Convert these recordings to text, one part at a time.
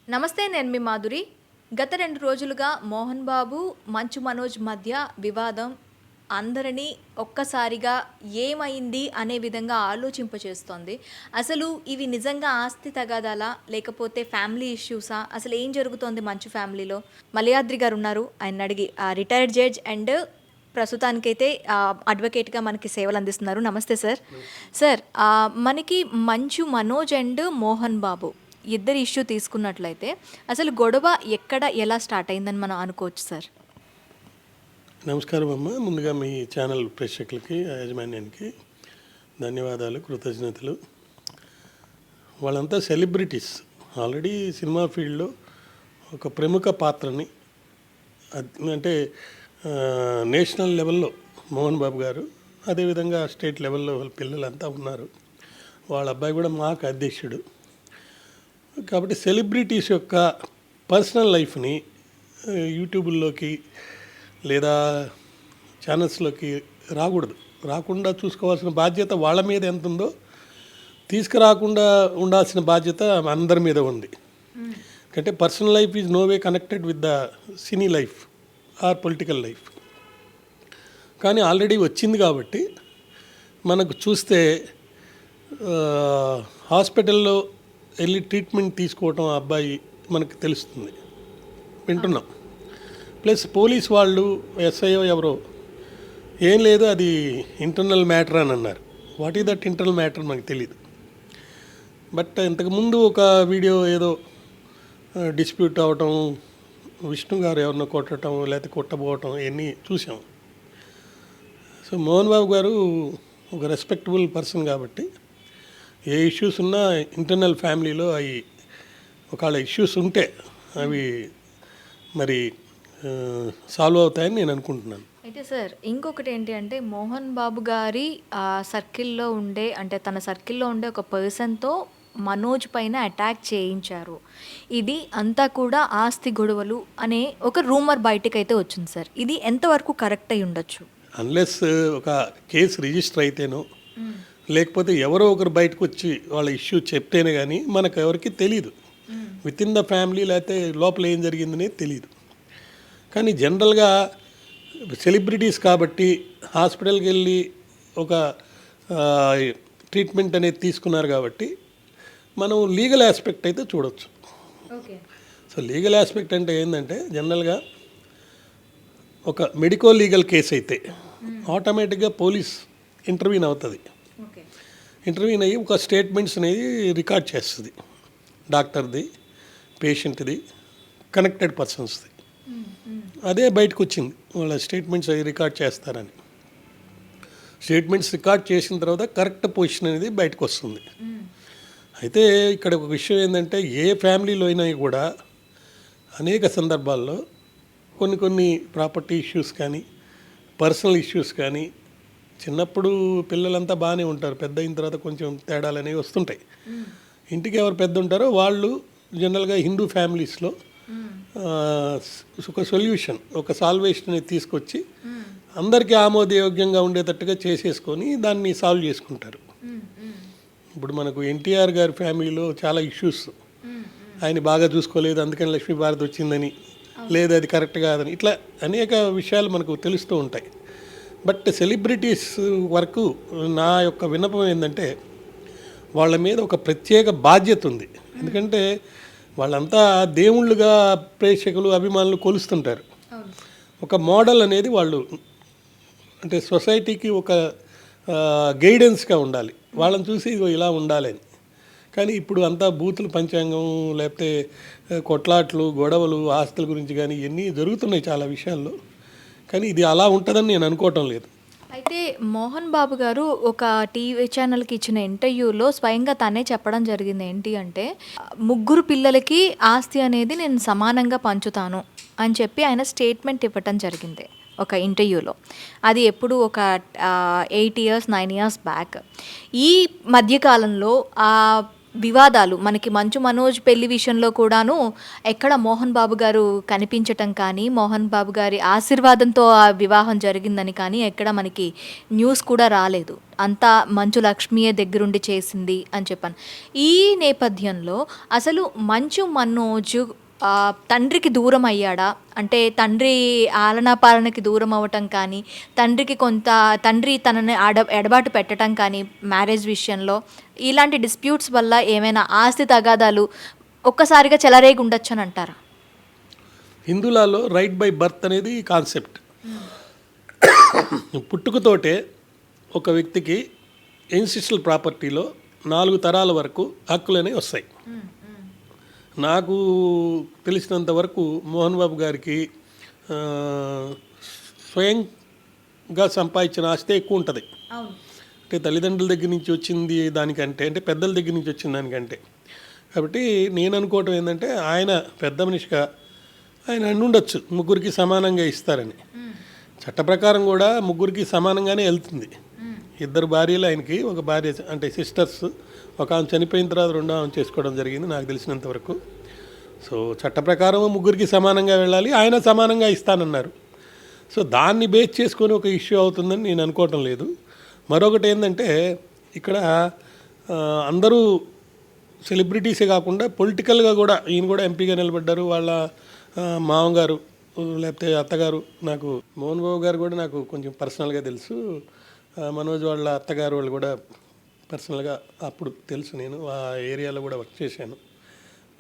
నమస్తే, నేను మీ మాధురి. గత 2 రోజులుగా మోహన్ బాబు, మంచు మనోజ్ మధ్య వివాదం అందరినీ ఒక్కసారిగా ఏమైంది అనే విధంగా ఆలోచింపచేస్తోంది. అసలు ఇవి నిజంగా ఆస్తి తగాదాలా? లేకపోతే ఫ్యామిలీ ఇష్యూసా? అసలు ఏం జరుగుతోంది మంచు ఫ్యామిలీలో? మలయాద్రి గారున్నారు. ఆయన్నడిగి రిటైర్డ్ జడ్జ్ అండ్ ప్రస్తుతానికైతే అడ్వకేట్‌గా మనకి సేవలందిస్తున్నారు. నమస్తే సార్. సార్, మనకి మంచు మనోజ్ అండ్ మోహన్ బాబు ఇద్దరి ఇష్యూ తీసుకున్నట్లయితే అసలు గొడవ ఎక్కడ, ఎలా స్టార్ట్ అయిందని మనం అనుకోవచ్చు సార్? నమస్కారం అమ్మ. ముందుగా మీ ఛానల్ ప్రేక్షకులకి, యాజమాన్యానికి ధన్యవాదాలు, కృతజ్ఞతలు. వాళ్ళంతా సెలబ్రిటీస్. ఆల్రెడీ సినిమా ఫీల్డ్లో ఒక ప్రముఖ పాత్రని అంటే నేషనల్ లెవెల్లో మోహన్ బాబు గారు, అదేవిధంగా స్టేట్ లెవెల్లో వాళ్ళ పిల్లలంతా ఉన్నారు. వాళ్ళ అబ్బాయి కూడా మాకు అధ్యక్షుడు. కాబట్టి సెలబ్రిటీస్ యొక్క పర్సనల్ లైఫ్ని యూట్యూబ్లోకి లేదా ఛానల్స్లోకి రాకుండా చూసుకోవాల్సిన బాధ్యత వాళ్ళ మీద ఎంత ఉందో తీసుకురాకుండా ఉండాల్సిన బాధ్యత అందరి మీద ఉంది. అంటే personal life is no way connected with the cine life or political life. కానీ ఆల్రెడీ వచ్చింది కాబట్టి మనకు చూస్తే హాస్పిటల్లో వెళ్ళి ట్రీట్మెంట్ తీసుకోవటం ఆ అబ్బాయి మనకు తెలుస్తుంది, వింటున్నాం. ప్లస్ పోలీస్ వాళ్ళు ఎస్ఐఓ ఎవరో ఏం లేదు, అది ఇంటర్నల్ మ్యాటర్ అని అన్నారు. What is that internal matter మనకు తెలియదు. బట్ ఇంతకుముందు ఒక వీడియో ఏదో డిస్ప్యూట్ అవ్వటం, విష్ణు గారు ఎవరినో కొట్టడం లేకపోతే కొట్టబోవటం ఇవన్నీ చూసాం. సో మోహన్ బాబు గారు ఒక రెస్పెక్టబుల్ పర్సన్ కాబట్టి ఏ ఇష్యూస్ ఉన్నా ఇంటర్నల్ ఫ్యామిలీలో అవి ఒకవేళ ఇష్యూస్ ఉంటే అవి మరి సాల్వ్ అవుతాయని నేను అనుకుంటున్నాను. అయితే సార్, ఇంకొకటి ఏంటి అంటే మోహన్ బాబు గారి సర్కిల్లో ఉండే, అంటే తన సర్కిల్లో ఉండే ఒక పర్సన్తో మనోజ్ పైన అటాక్ చేయించారు. ఇది అంతా కూడా ఆస్తి గొడవలు అనే ఒక రూమర్ బయటకు అయితే వచ్చింది సార్. ఇది ఎంతవరకు కరెక్ట్ అయి ఉండొచ్చు? అన్లెస్ ఒక కేసు రిజిస్టర్ అయితేనో లేకపోతే ఎవరో ఒకరు బయటకు వచ్చి వాళ్ళ ఇష్యూ చెప్తేనే కానీ మనకు ఎవరికి తెలియదు. విత్ ఇన్ ద ఫ్యామిలీ లేకపోతే లోపల ఏం జరిగిందనే తెలియదు. కానీ జనరల్గా సెలబ్రిటీస్ కాబట్టి హాస్పిటల్కి వెళ్ళి ఒక ట్రీట్మెంట్ అనేది తీసుకున్నారు కాబట్టి మనం లీగల్ ఆస్పెక్ట్ అయితే చూడవచ్చు. సో లీగల్ ఆస్పెక్ట్ అంటే ఏంటంటే జనరల్గా ఒక మెడికో లీగల్ కేసు అయితే ఆటోమేటిక్గా పోలీస్ ఇంటర్వ్యూన్ అవుతుంది. ఇంటర్వ్యూన్ అయ్యి ఒక స్టేట్మెంట్స్ అనేది రికార్డ్ చేస్తుంది, డాక్టర్ది, పేషెంట్ది, కనెక్టెడ్ పర్సన్స్ది. అదే బయటకు వచ్చింది, వాళ్ళ స్టేట్మెంట్స్ అవి రికార్డ్ చేస్తారని. స్టేట్మెంట్స్ రికార్డ్ చేసిన తర్వాత కరెక్ట్ పొజిషన్ అనేది బయటకు వస్తుంది. అయితే ఇక్కడ ఒక విషయం ఏంటంటే ఏ ఫ్యామిలీలో అయినా కూడా అనేక సందర్భాల్లో కొన్ని ప్రాపర్టీ ఇష్యూస్ కానీ పర్సనల్ ఇష్యూస్ కానీ, చిన్నప్పుడు పిల్లలంతా బాగానే ఉంటారు, పెద్ద అయిన తర్వాత కొంచెం తేడాలు అనేవి వస్తుంటాయి. ఇంటికి ఎవరు పెద్ద ఉంటారో వాళ్ళు జనరల్గా హిందూ ఫ్యామిలీస్లో ఒక సొల్యూషన్, ఒక సాల్వేషన్ అనేది తీసుకొచ్చి అందరికీ ఆమోదయోగ్యంగా ఉండేటట్టుగా చేసేసుకొని దాన్ని సాల్వ్ చేసుకుంటారు. ఇప్పుడు మనకు ఎన్టీఆర్ గారి ఫ్యామిలీలో చాలా ఇష్యూస్, ఆయన బాగా చూసుకోలేదు అందుకని లక్ష్మీ భారతి వచ్చిందని, లేదు అది కరెక్ట్ కాదని, ఇట్లా అనేక విషయాలు మనకు తెలుస్తూ ఉంటాయి. బట్ సెలబ్రిటీస్ వరకు నా యొక్క విన్నపం ఏంటంటే వాళ్ళ మీద ఒక ప్రత్యేక బాధ్యత ఉంది. ఎందుకంటే వాళ్ళంతా దేవుళ్ళుగా ప్రేక్షకులు, అభిమానులు కొలుస్తుంటారు. ఒక మోడల్ అనేది వాళ్ళు, అంటే సొసైటీకి ఒక గైడెన్స్గా ఉండాలి, వాళ్ళని చూసి ఇలా ఉండాలని. కానీ ఇప్పుడు అంతా బూతులు పంచాంగం లేకపోతే కొట్లాట్లు, గొడవలు, ఆస్తుల గురించి కానీ ఇవన్నీ జరుగుతున్నాయి చాలా విషయాల్లో. కానీ ఇది అలా ఉంటుందని నేను అనుకోవటం లేదు. అయితే మోహన్ బాబు గారు ఒక టీవీ ఛానల్కి ఇచ్చిన ఇంటర్వ్యూలో స్వయంగా తనే చెప్పడం జరిగింది. ఏంటి అంటే, 3 పిల్లలకి ఆస్తి అనేది నేను సమానంగా పంచుతాను అని చెప్పి ఆయన స్టేట్మెంట్ ఇవ్వటం జరిగింది ఒక ఇంటర్వ్యూలో. అది ఎప్పుడు ఒక 8 years 9 years బ్యాక్. ఈ మధ్యకాలంలో వివాదాలు మనకి మంచు మనోజ్ పెళ్లి విషయంలో కూడాను ఎక్కడ మోహన్ బాబు గారు కనిపించటం కానీ మోహన్ బాబు గారి ఆశీర్వాదంతో ఆ వివాహం జరిగిందని కానీ ఎక్కడ మనకి న్యూస్ కూడా రాలేదు. అంతా మంచు లక్ష్మియే దగ్గరుండి చేసింది అని చెప్పాను. ఈ నేపథ్యంలో అసలు మంచు మనోజ్ తండ్రికి దూరం అయ్యాడా? అంటే తండ్రి ఆలనా పాలనకి దూరం అవ్వటం కానీ, తండ్రి తనని ఎడబాటు పెట్టడం కానీ మ్యారేజ్ విషయంలో, ఇలాంటి డిస్ప్యూట్స్ వల్ల ఏమైనా ఆస్తి తగాదాలు ఒక్కసారిగా చెలరేగి ఉండొచ్చు అని అంటారా? హిందువులలో రైట్ బై బర్త్ అనేది కాన్సెప్ట్. పుట్టుకతోటే ఒక వ్యక్తికి ఎన్సిస్టల్ ప్రాపర్టీలో 4 తరాల వరకు హక్కులు అనేవి వస్తాయి. నాకు తెలిసినంత వరకు మోహన్ బాబు గారికి స్వయంగా సంపాదించిన ఆస్తి ఎక్కువ ఉంటుంది. అంటే తల్లిదండ్రుల దగ్గర నుంచి వచ్చింది దానికంటే, అంటే పెద్దల దగ్గర నుంచి వచ్చిన దానికంటే. కాబట్టి నేను అనుకోవటం ఏంటంటే ఆయన పెద్ద మనిషిగా ఆయన అనుండొచ్చు ముగ్గురికి సమానంగా ఇస్తారని. చట్ట ప్రకారం కూడా ముగ్గురికి సమానంగానే వెళ్తుంది. 2 భార్యలు ఆయనకి, ఒక భార్య అంటే సిస్టర్స్, ఒక ఆమె చనిపోయిన తర్వాత 2వ ఆమె చేసుకోవడం జరిగింది నాకు తెలిసినంత వరకు. సో చట్ట ప్రకారం ముగ్గురికి సమానంగా వెళ్ళాలి, ఆయన సమానంగా ఇస్తానన్నారు. సో దాన్ని బేస్ చేసుకొని ఒక ఇష్యూ అవుతుందని నేను అనుకోవటం లేదు. మరొకటి ఏంటంటే ఇక్కడ అందరూ సెలబ్రిటీసే కాకుండా పొలిటికల్గా కూడా ఈయన కూడా ఎంపీగా నిలబడ్డారు. వాళ్ళ మామగారు లేకపోతే అత్తగారు, నాకు మోహన్ బాబు గారు కూడా నాకు కొంచెం పర్సనల్గా తెలుసు. మనోజ్ వాళ్ళ అత్తగారు వాళ్ళు కూడా పర్సనల్గా అప్పుడు తెలుసు. నేను ఆ ఏరియాలో కూడా వర్క్ చేశాను.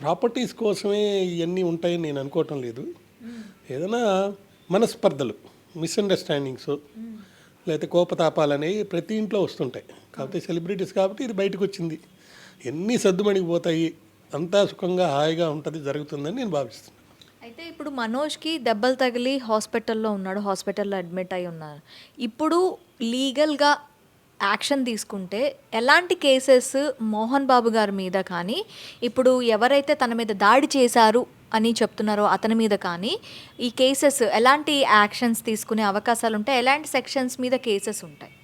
ప్రాపర్టీస్ కోసమే ఇవన్నీ ఉంటాయని నేను అనుకోవటం లేదు. ఏదైనా మనస్పర్ధలు, మిస్అండర్స్టాండింగ్స్ లేకపోతే కోపతాపాలు అనేవి ప్రతి ఇంట్లో వస్తుంటాయి. కాకపోతే సెలబ్రిటీస్ కాబట్టి ఇది బయటకు వచ్చింది. ఎన్ని సర్దుమణిగిపోతాయి, అంతా సుఖంగా హాయిగా ఉంటుంది, జరుగుతుందని నేను భావిస్తున్నాను. అయితే ఇప్పుడు మనోజ్కి దెబ్బలు తగిలి హాస్పిటల్లో ఉన్నాడు, హాస్పిటల్లో అడ్మిట్ అయి ఉన్నారు. ఇప్పుడు లీగల్గా యాక్షన్ తీసుకుంటే ఎలాంటి కేసెస్ మోహన్ బాబు గారి మీద కానీ, ఇప్పుడు ఎవరైతే తన మీద దాడి చేశారు అని చెప్తున్నారో అతని మీద కానీ ఈ కేసెస్ ఎలాంటి యాక్షన్స్ తీసుకునే అవకాశాలు ఉంటాయి? ఎలాంటి సెక్షన్స్ మీద కేసెస్ ఉంటాయి?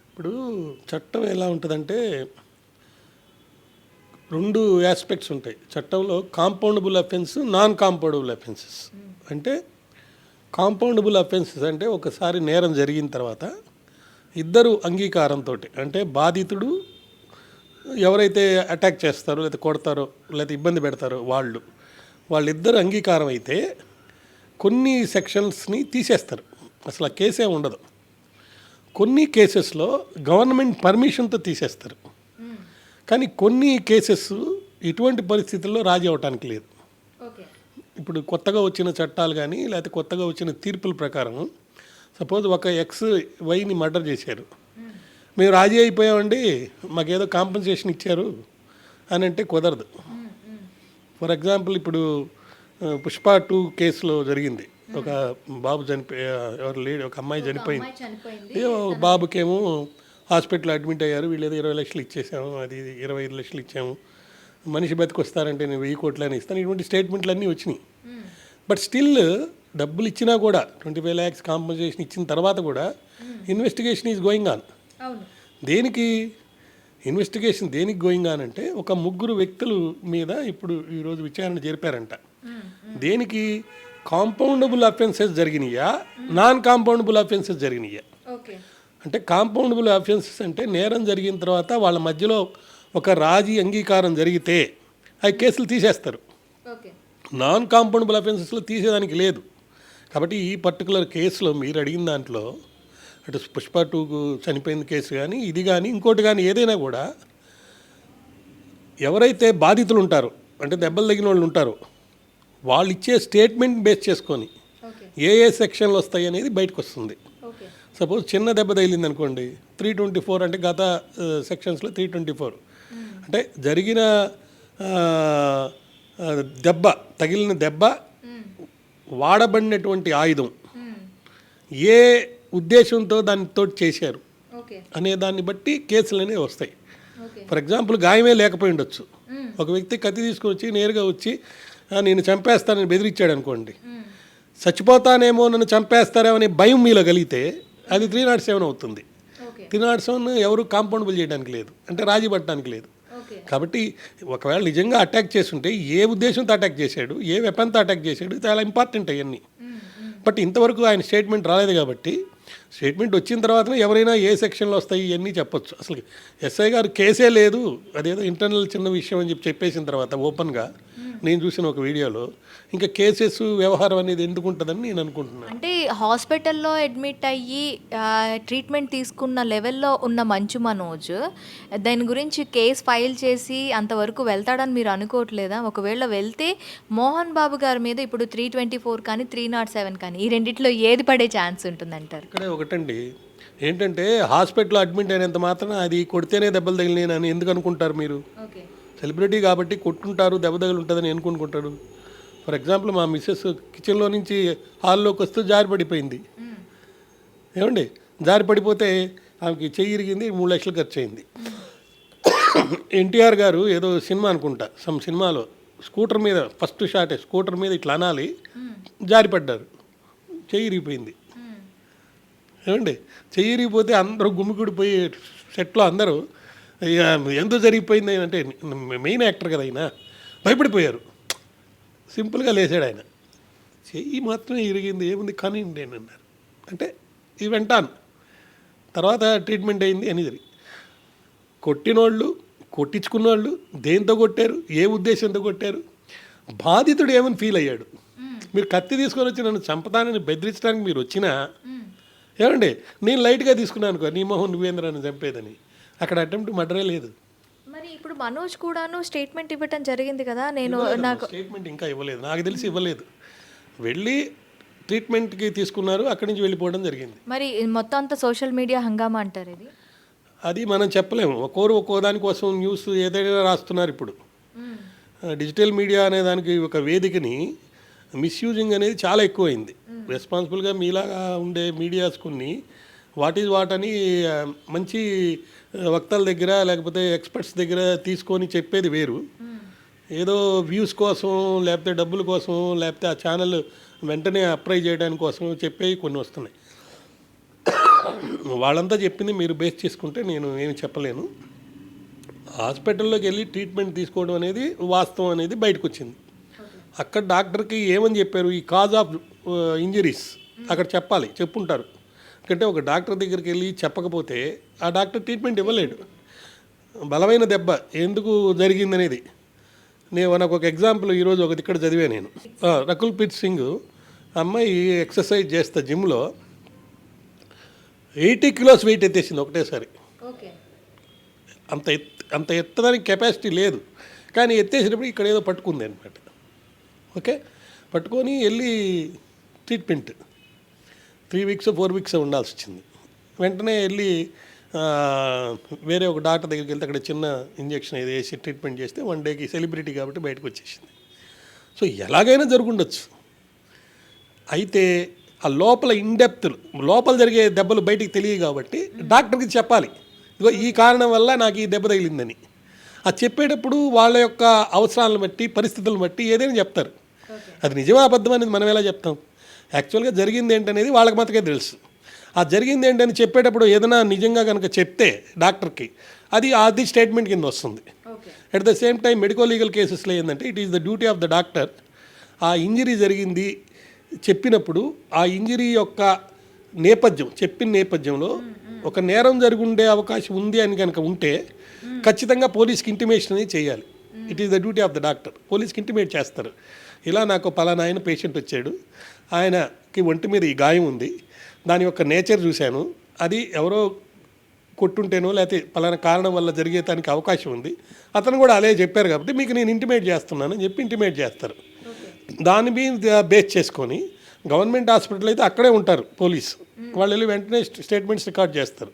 ఇప్పుడు చట్టం ఎలా ఉంటుందంటే 2 ఆస్పెక్ట్స్ ఉంటాయి చట్టంలో. Compoundable offence, non compoundable offences. అంటే కాంపౌండబుల్ అఫెన్సెస్ అంటే ఒకసారి నేరం జరిగిన తర్వాత ఇద్దరు అంగీకారంతో, అంటే బాధితుడు ఎవరైతే అటాక్ చేస్తారో లేకపోతే కొడతారో లేకపోతే ఇబ్బంది పెడతారో వాళ్ళిద్దరు అంగీకారం అయితే కొన్ని సెక్షన్స్ని తీసేస్తారు, అసలు ఆ కేసే ఉండదు. కొన్ని కేసెస్లో గవర్నమెంట్ పర్మిషన్తో తీసేస్తారు. కానీ కొన్ని కేసెస్ ఇటువంటి పరిస్థితుల్లో రాజీ అవ్వటానికి లేదు. ఇప్పుడు కొత్తగా వచ్చిన చట్టాలు కానీ లేకపోతే కొత్తగా వచ్చిన తీర్పుల ప్రకారం సపోజ్ ఒక XYని మర్డర్ చేశారు, మేము రాజీ అయిపోయామండి, మాకేదో కాంపెన్సేషన్ ఇచ్చారు అని అంటే కుదరదు. ఫర్ ఎగ్జాంపుల్ ఇప్పుడు పుష్ప 2 కేసులో జరిగింది. ఒక బాబు ఒక అమ్మాయి చనిపోయింది. బాబుకేమో హాస్పిటల్ అడ్మిట్ అయ్యారు, వీళ్ళు ఏదో 20 లక్షలు ఇచ్చేసాము, అది 25 లక్షలు ఇచ్చాము, మనిషి బతికొస్తారంటే నేను 1000 కోట్లని ఇస్తాను, ఇటువంటి స్టేట్మెంట్లు అన్నీ వచ్చినాయి. బట్ స్టిల్ డబ్బులు ఇచ్చినా కూడా 25 lakhs కాంపెన్సేషన్ ఇచ్చిన తర్వాత కూడా ఇన్వెస్టిగేషన్ ఈజ్ గోయింగ్ ఆన్. దేనికి ఇన్వెస్టిగేషన్ దేనికి గోయింగ్ ఆన్ అంటే ఒక 3 వ్యక్తుల మీద ఇప్పుడు ఈరోజు విచారణ జరిపారంట. దేనికి? కాంపౌండబుల్ అఫెన్సెస్ జరిగినాయా, నాన్ కాంపౌండబుల్ అఫెన్సెస్ జరిగినాయా? అంటే కాంపౌండబుల్ అఫెన్సెస్ అంటే నేరం జరిగిన తర్వాత వాళ్ళ మధ్యలో ఒక రాజీ అంగీకారం జరిగితే ఆ కేసులు తీసేస్తారు. నాన్ కాంపౌండబుల్ అఫెన్సెస్లో తీసేదానికి లేదు. కాబట్టి ఈ పర్టికులర్ కేసులో మీరు అడిగిన దాంట్లో అటు పుష్ప 2 చనిపోయిన కేసు కానీ ఇది కానీ ఇంకోటి కానీ ఏదైనా కూడా ఎవరైతే బాధితులు ఉంటారో, అంటే దెబ్బలు తగిన వాళ్ళు ఉంటారో, వాళ్ళు ఇచ్చే స్టేట్మెంట్ బేస్ చేసుకొని ఏ సెక్షన్లు వస్తాయి అనేది బయటకు వస్తుంది. సపోజ్ చిన్న దెబ్బ తగిలింది అనుకోండి, 324 అంటే గత సెక్షన్స్లో 324 అంటే జరిగిన తగిలిన దెబ్బ, వాడబడినటువంటి ఆయుధం, ఏ ఉద్దేశంతో దానితో చేశారు అనే దాన్ని బట్టి కేసులు అనేవి వస్తాయి. ఫర్ ఎగ్జాంపుల్ గాయమే లేకపోయి ఉండొచ్చు, ఒక వ్యక్తి కత్తి తీసుకొని వచ్చి నేరుగా వచ్చి నేను చంపేస్తానని బెదిరించాడు అనుకోండి, చచ్చిపోతానేమో నన్ను చంపేస్తారేమో అనే భయం మీలో కలిగితే అది 307 అవుతుంది. 307 ఎవరు కాంపౌండబుల్ చేయడానికి లేదు, అంటే రాజీ పట్టడానికి లేదు. కాబట్టి ఒకవేళ నిజంగా అటాక్ చేస్తుంటే ఏ ఉద్దేశంతో అటాక్ చేశాడు, ఏ వెపన్తో అటాక్ చేశాడు, చాలా ఇంపార్టెంట్ అవన్నీ. బట్ ఇంతవరకు ఆయన స్టేట్మెంట్ రాలేదు కాబట్టి స్టేట్మెంట్ వచ్చిన తర్వాతనే ఎవరైనా ఏ సెక్షన్లో వస్తాయి ఇవన్నీ చెప్పొచ్చు. అసలు ఎస్ఐ గారు కేసే లేదు, అదేదో ఇంటర్నల్ చిన్న విషయం అని చెప్పేసిన తర్వాత ఓపెన్గా నేను చూసిన ఒక వీడియోలో ఇంకా కేసెస్ వ్యవహారం అనేది ఎందుకు ఉంటుందని నేను అనుకుంటున్నాను. అంటే హాస్పిటల్లో అడ్మిట్ అయ్యి ట్రీట్మెంట్ తీసుకున్న లెవెల్లో ఉన్న మంచు మనోజ్ దాని గురించి కేసు ఫైల్ చేసి అంతవరకు వెళ్తాడని మీరు అనుకోవట్లేదా? ఒకవేళ వెళ్తే మోహన్ బాబు గారి మీద ఇప్పుడు 324 కానీ 307 కానీ ఈ రెండిట్లో ఏది పడే ఛాన్స్ ఉంటుందంటారు? ఇక్కడే ఒకటండి, ఏంటంటే హాస్పిటల్లో అడ్మిట్ అయినంత మాత్రం అది కొడితేనే దెబ్బలు తగిలినాయని ఎందుకు అనుకుంటారు మీరు? సెలబ్రిటీ కాబట్టి కొట్టుంటారు, దెబ్బ తగిలి ఉంటుందని అనుకుంటారు. ఫర్ ఎగ్జాంపుల్ మా మిస్సెస్ కిచెన్లో నుంచి హాల్లోకి వస్తూ జారి పడిపోయింది. ఏమండి, జారి పడిపోతే ఆమెకి చెయ్యి ఇరిగింది, 3 లక్షలు ఖర్చు అయింది. ఎన్టీఆర్ గారు ఏదో సినిమా అనుకుంటా, సమ్ సినిమాలో స్కూటర్ మీద ఫస్ట్ షాటే స్కూటర్ మీద ఇట్లా అనాలి, జారి పడ్డారు, చెయ్యి ఇరిగిపోయింది. ఏమండి, చెయ్యి ఇరిగిపోతే అందరూ గుమ్మికూడిపోయి సెట్లో అందరూ ఎందుకు జరిగిపోయింది అంటే మెయిన్ యాక్టర్ కదా ఆయన, భయపడిపోయారు. సింపుల్గా లేచాడు ఆయన, చెయ్యి మాత్రం ఇరిగింది ఏముంది కానీ అన్నారు. అంటే ఈ వెంటాను తర్వాత ట్రీట్మెంట్ అయింది అనేది. కొట్టినోళ్ళు, కొట్టించుకున్న వాళ్ళు దేంతో కొట్టారు, ఏ ఉద్దేశంతో కొట్టారు, బాధితుడు ఏమని ఫీల్ అయ్యాడు. మీరు కత్తి తీసుకొని వచ్చి నన్ను చంపతానని బెదిరించడానికి మీరు వచ్చినా ఏమండి, నేను లైట్గా తీసుకున్నాను అనుకో, నీ మొహం నువ్వేంద్రాన్ని చంపేదని, అక్కడ అటెంప్ట్ మర్డరే లేదు. మరి ఇప్పుడు మనోజ్ కూడాను స్టేట్మెంట్ ఇవ్వటం జరిగింది కదా, నాకు స్టేట్మెంట్ ఇంకా ఇవ్వలేదు, నాకు తెలిసి ఇవ్వలేదు. వెళ్ళి ట్రీట్మెంట్కి తీసుకున్నారు, అక్కడి నుంచి వెళ్ళిపోవడం జరిగింది. మరి మొత్తం అంతా సోషల్ మీడియా హంగామా అంటారు ఇది? అది మనం చెప్పలేము, ఒక్కో దానికోసం న్యూస్ ఏదైనా రాస్తున్నారు. ఇప్పుడు డిజిటల్ మీడియా అనే దానికి ఒక వేదికని మిస్యూజింగ్ అనేది చాలా ఎక్కువైంది. రెస్పాన్సిబుల్గా మీలాగా ఉండే మీడియాస్ కొన్ని వాట్ ఈజ్ వాట్ అని మంచి వక్తల దగ్గర లేకపోతే ఎక్స్పర్ట్స్ దగ్గర తీసుకొని చెప్పేది వేరు, ఏదో వ్యూస్ కోసం లేకపోతే డబ్బుల కోసం లేకపోతే ఆ ఛానల్ వెంటనే అప్లై చేయడానికి కోసం చెప్పేవి కొన్ని వస్తున్నాయి. వాళ్ళంతా చెప్పింది మీరు బేస్ చేసుకుంటే నేను ఏమి చెప్పలేను. హాస్పిటల్లోకి వెళ్ళి ట్రీట్మెంట్ తీసుకోవడం అనేది వాస్తవం అనేది బయటకు వచ్చింది. అక్కడ డాక్టర్కి ఏమని చెప్పారు, ఈ కాజ్ ఆఫ్ ఇంజరీస్ అక్కడ చెప్పాలి, చెప్పుంటారు. ఎందుకంటే ఒక డాక్టర్ దగ్గరికి వెళ్ళి చెప్పకపోతే ఆ డాక్టర్ ట్రీట్మెంట్ ఇవ్వలేడు. బలమైన దెబ్బ ఎందుకు జరిగిందనేది నాకు ఒక ఎగ్జాంపుల్ ఈరోజు ఒకటి ఇక్కడ చదివా నేను. రకుల్ప్రీత్ సింగ్ అమ్మాయి ఎక్సర్సైజ్ చేస్తా జిమ్లో 80 కిలోస్ వెయిట్ ఎత్తేసింది ఒకటేసారి. అంత ఎత్తడానికి కెపాసిటీ లేదు, కానీ ఎత్తేసినప్పుడు ఇక్కడ ఏదో పట్టుకుంది అనమాట. ఓకే, పట్టుకొని వెళ్ళి ట్రీట్మెంట్ 3 వీక్స్ 4 వీక్స్ ఉండాల్సి వచ్చింది. వెంటనే వెళ్ళి వేరే ఒక డాక్టర్ దగ్గరికి వెళ్తే అక్కడ చిన్న ఇంజెక్షన్ ఏదో వేసి ట్రీట్మెంట్ చేస్తే 1 డేకి సెలబ్రిటీ కాబట్టి బయటకు వచ్చేసింది. సో ఎలాగైనా జరుగుండొచ్చు. అయితే ఆ లోపల ఇన్డెప్త్ లోపల జరిగే దెబ్బలు బయటికి తెలియదు కాబట్టి డాక్టర్కి చెప్పాలి, ఇదిగో ఈ కారణం వల్ల నాకు ఈ దెబ్బ తగిలిందని. అది చెప్పేటప్పుడు వాళ్ళ యొక్క అవసరాలను బట్టి పరిస్థితులను బట్టి ఏదైనా చెప్తారు. అది నిజమా అబద్ధం అనేది మనం ఎలా చెప్తాం? యాక్చువల్గా జరిగింది ఏంటనేది వాళ్ళకి మాత్రమే తెలుసు. ఆ జరిగింది ఏంటని చెప్పేటప్పుడు ఏదైనా నిజంగా కనుక చెప్తే డాక్టర్కి అది స్టేట్మెంట్ కింద వస్తుంది. At the same time medico legal కేసెస్లో ఏంటంటే it is the duty of the doctor. ఆ ఇంజరీ జరిగింది చెప్పినప్పుడు ఆ ఇంజరీ యొక్క చెప్పిన నేపథ్యంలో ఒక నేరం జరిగి ఉండే అవకాశం ఉంది అని కనుక ఉంటే ఖచ్చితంగా పోలీస్కి ఇంటిమేషన్ అనేది చేయాలి. It is the duty of the doctor. పోలీస్కి ఇంటిమేట్ చేస్తారు, ఇలా నాకు పలానా ఆయన పేషెంట్ వచ్చాడు, ఆయనకి ఒంటి మీద ఈ గాయం ఉంది, దాని యొక్క నేచర్ చూశాను, అది ఎవరో కొట్టుంటేనో లేకపోతే పలానా కారణం వల్ల జరిగేదానికి అవకాశం ఉంది, అతను కూడా అదే చెప్పారు కాబట్టి మీకు నేను ఇంటిమేట్ చేస్తున్నాను అని చెప్పి ఇంటిమేట్ చేస్తారు. దాని మీద బేస్ చేసుకొని గవర్నమెంట్ హాస్పిటల్ అయితే అక్కడే ఉంటారు పోలీసు వాళ్ళు, వెళ్ళి వెంటనే స్టేట్మెంట్స్ రికార్డ్ చేస్తారు.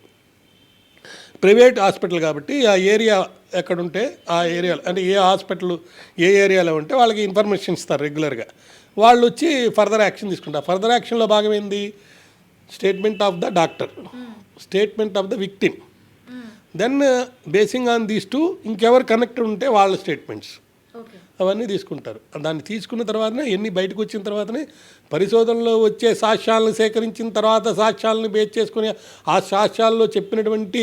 ప్రైవేట్ హాస్పిటల్ కాబట్టి ఆ ఏరియా ఎక్కడుంటే ఆ ఏరియాలో అంటే ఏ హాస్పిటల్ ఏ ఏరియాలో ఉంటే వాళ్ళకి ఇన్ఫర్మేషన్ ఇస్తారు రెగ్యులర్గా. వాళ్ళు వచ్చి ఫర్దర్ యాక్షన్ తీసుకుంటారు. ఫర్దర్ యాక్షన్లో భాగం ఏంది? Statement of the doctor, statement of the victim, then basing on these two ఇంకెవరు కనెక్టెడ్ ఉంటే వాళ్ళ స్టేట్మెంట్స్. అవన్నీ తీసుకుంటారు. దాన్ని తీసుకున్న తర్వాతనే ఎన్ని బయటకు వచ్చిన తర్వాతనే పరిశోధనలో వచ్చే సాక్ష్యాలను సేకరించిన తర్వాత సాక్ష్యాలను బేస్ చేసుకొని ఆ సాక్ష్యాల్లో చెప్పినటువంటి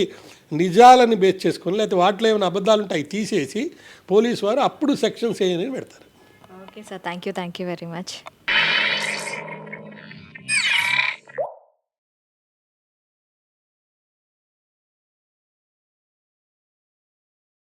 నిజాలని బేస్ చేసుకొని లేకపోతే వాటిలో ఏమైనా అబద్ధాలు ఉంటాయి తీసేసి పోలీసు వారు అప్పుడు సెక్షన్స్ ఏమని పెడతారు. Okay sir, thank you very much.